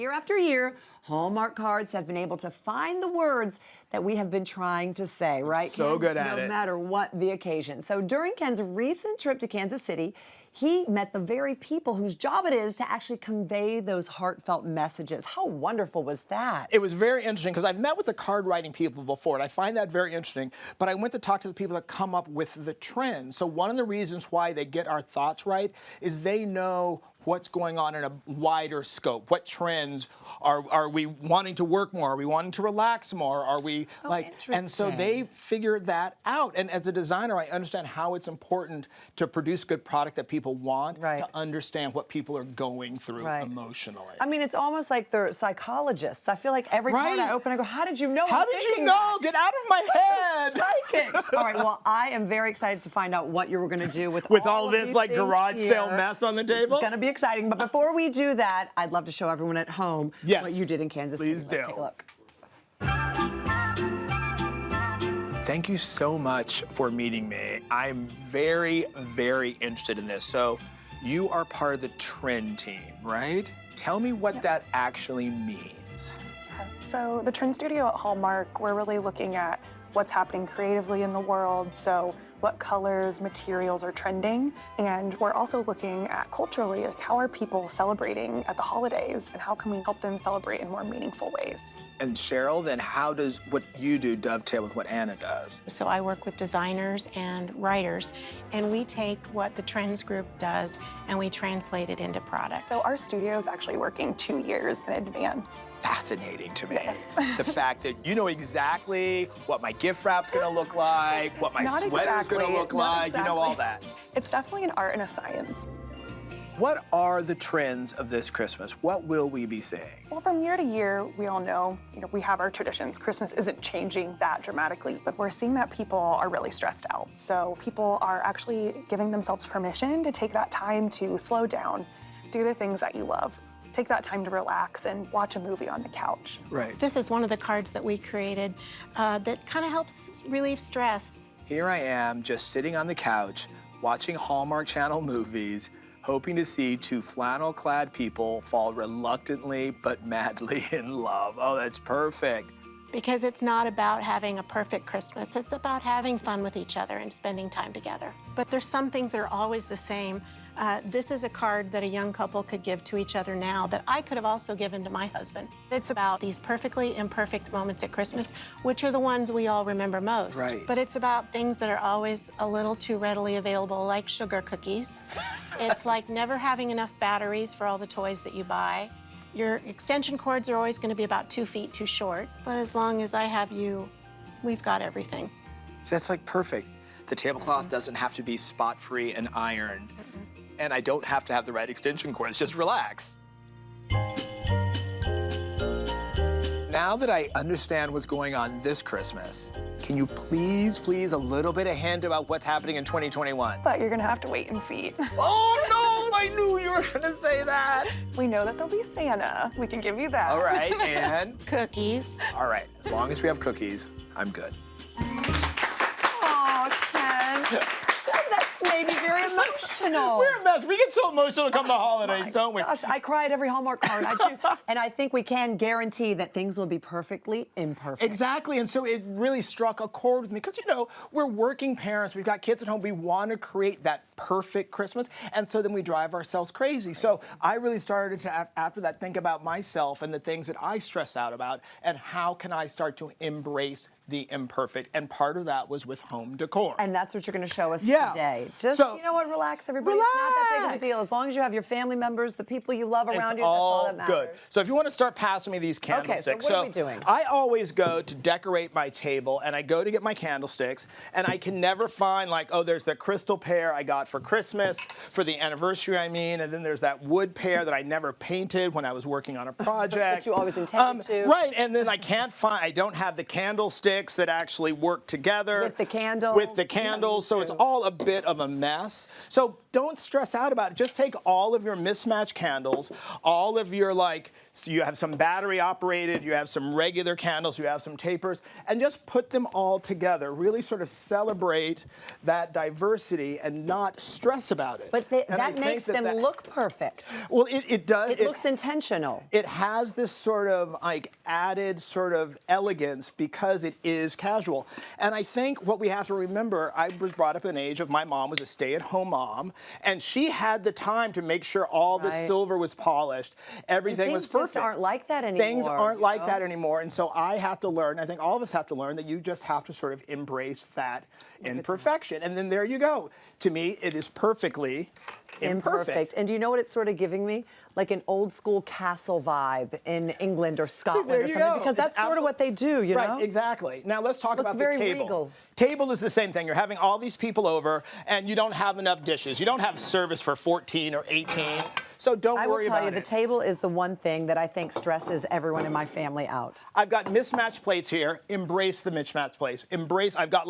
year after year, Hallmark cards have been able to find the words that we have been trying to say, right, So Ken? good at it. No matter what the occasion. So during Ken's recent trip to Kansas City, he met the very people whose job it is to actually convey those heartfelt messages. How wonderful was that? It was very interesting because I've met with the card writing people before, and I find that very interesting. But I went to talk to the people that come up with the trends. So one of the reasons why they get our thoughts right is they know what's going on in a wider scope. What trends are we wanting to work more? Are we wanting to relax more? Are we and so they figure that out. And as a designer, I understand how it's important to produce good product that people want, to understand what people are going through emotionally. I mean, it's almost like they're psychologists. I feel like every card I open, I go, how did you know? How did you know? Get out of my head. Psychics. All right, well, I am very excited to find out what you were going to do with all this like garage sale mess on the table. It's going to be exciting. But before we do that, I'd love to show everyone at home what you did in Kansas City. Please Let's take a look. Thank you so much for meeting me. I'm very, very interested in this. So you are part of the trend team, right? Tell me what that actually means. So the Trend Studio at Hallmark, we're really looking at what's happening creatively in the world. So what colors, materials are trending. And we're also looking at culturally, like how are people celebrating at the holidays and how can we help them celebrate in more meaningful ways? And Cheryl, then how does what you do dovetail with what Anna does? So I work with designers and writers, and we take what the Trends group does and we translate it into product. So our studio is actually working 2 years in advance. Fascinating to me. Yes. The fact that you know exactly what my gift wrap's gonna look like, what my sweater's gonna look like, you know all that. It's definitely an art and a science. What are the trends of this Christmas? What will we be seeing? Well, from year to year, we all know, we have our traditions. Christmas isn't changing that dramatically, but we're seeing that people are really stressed out. So people are actually giving themselves permission to take that time to slow down, do the things that you love. Take that time to relax and watch a movie on the couch. Right. This is one of the cards that we created that kind of helps relieve stress. Here I am, just sitting on the couch, watching Hallmark Channel movies, hoping to see 2 flannel-clad people fall reluctantly but madly in love. Oh, that's perfect. Because it's not about having a perfect Christmas. It's about having fun with each other and spending time together. But there's some things that are always the same. This is a card that a young couple could give to each other now that I could have also given to my husband. It's about these perfectly imperfect moments at Christmas, which are the ones we all remember most. Right. But it's about things that are always a little too readily available, like sugar cookies. It's like never having enough batteries for all the toys that you buy. Your extension cords are always going to be about 2 feet too short, but as long as I have you, we've got everything. So that's like perfect. The tablecloth doesn't have to be spot-free and ironed. And I don't have to have the right extension cords, just relax. Now that I understand what's going on this Christmas, can you please, a little bit of hint about what's happening in 2021? But you're gonna have to wait and see. Oh no, I knew you were gonna say that. We know that there'll be Santa. We can give you that. All right, and? Cookies. All right, as long as we have cookies, I'm good. Oh, Ken. That made me very emotional. We're a mess. We get so emotional come the holidays, don't we? Gosh, I cry at every Hallmark card. I do. And I think we can guarantee that things will be perfectly imperfect. Exactly, and so it really struck a chord with me because, we're working parents. We've got kids at home. We want to create that perfect Christmas, and so then we drive ourselves crazy. So I really started to, after that, think about myself and the things that I stress out about and how can I start to embrace the imperfect, and part of that was with home decor. And that's what you're going to show us today. Just, you know what, relax, everybody. It's not that big of a deal. As long as you have your family members, the people you love around you, that's all that matters. Good. So if you want to start passing me these candlesticks. Okay, so what are we doing? I always go to decorate my table, and I go to get my candlesticks, and I can never find, there's the crystal pear I got for Christmas, for the anniversary, and then there's that wood pear that I never painted when I was working on a project. But you always intended to. Right, and then I don't have the candlesticks that actually work together. With the candles. With the candles, so it's all a bit of a mess. So don't stress out about it. Just take all of your mismatched candles, all of your so you have some battery operated, you have some regular candles, you have some tapers, and just put them all together. Really sort of celebrate that diversity and not stress about it. But that makes them look perfect. Well, it does. It looks intentional. It has this sort of added sort of elegance because it is casual. And I think what we have to remember, I was brought up in an age of my mom was a stay-at-home mom, and she had the time to make sure all the silver was polished, everything was perfect. Things just aren't like that anymore. Things aren't like that anymore, and so I have to learn, I think all of us have to learn that you just have to sort of embrace that imperfection. And then there you go. To me, it is perfectly imperfect. And do you know what it's sort of giving me? Like an old school castle vibe in England or Scotland or something. Because that's sort of what they do, you know? Right, exactly. Now let's talk about the very table. regal. Table is the same thing. You're having all these people over and you don't have enough dishes. You don't have service for 14 or 18. So don't worry about it. I will tell you, the table is the one thing that I think stresses everyone in my family out. I've got mismatched plates here. Embrace the mismatched plates. Embrace, I've got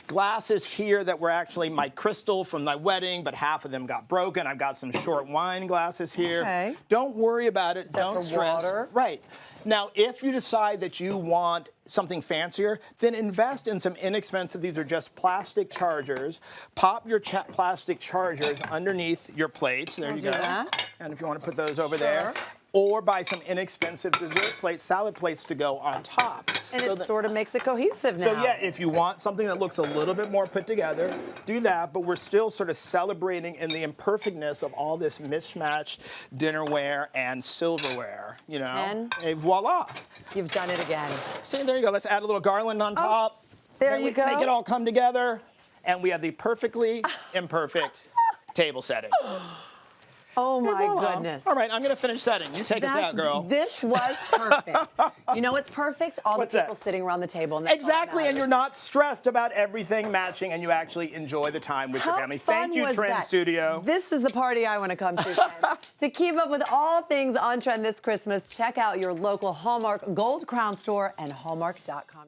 glasses here that were actually my crystal from my wedding, but half of them got broken. I've got some short wine glasses here. Okay. Don't worry about it. Don't for stress. water? Right. Now, if you decide that you want something fancier, then invest in some inexpensive, these are just plastic chargers. Pop your plastic chargers underneath your plates. There you go. That. And if you want to put those over there. Or buy some inexpensive dessert plates, salad plates to go on top. And it sort of makes it cohesive now. So yeah, if you want something that looks a little bit more put together, do that, but we're still sort of celebrating in the imperfectness of all this mismatched dinnerware and silverware, you know? And voila. You've done it again. See, there you go. Let's add a little garland on top. There you go. Make it all come together, and we have the perfectly imperfect table setting. Oh my goodness. All right, I'm going to finish setting. You take us out, girl. This was perfect. You know what's perfect? All What's the people that? sitting around the table. And that's all that Exactly, and matters. you're not stressed about everything matching, and you actually enjoy the time with your How family. fun Thank you, was Trend that? Studio. This is the party I want to come to, Ken. To keep up with all things on trend this Christmas, check out your local Hallmark Gold Crown store and Hallmark.com.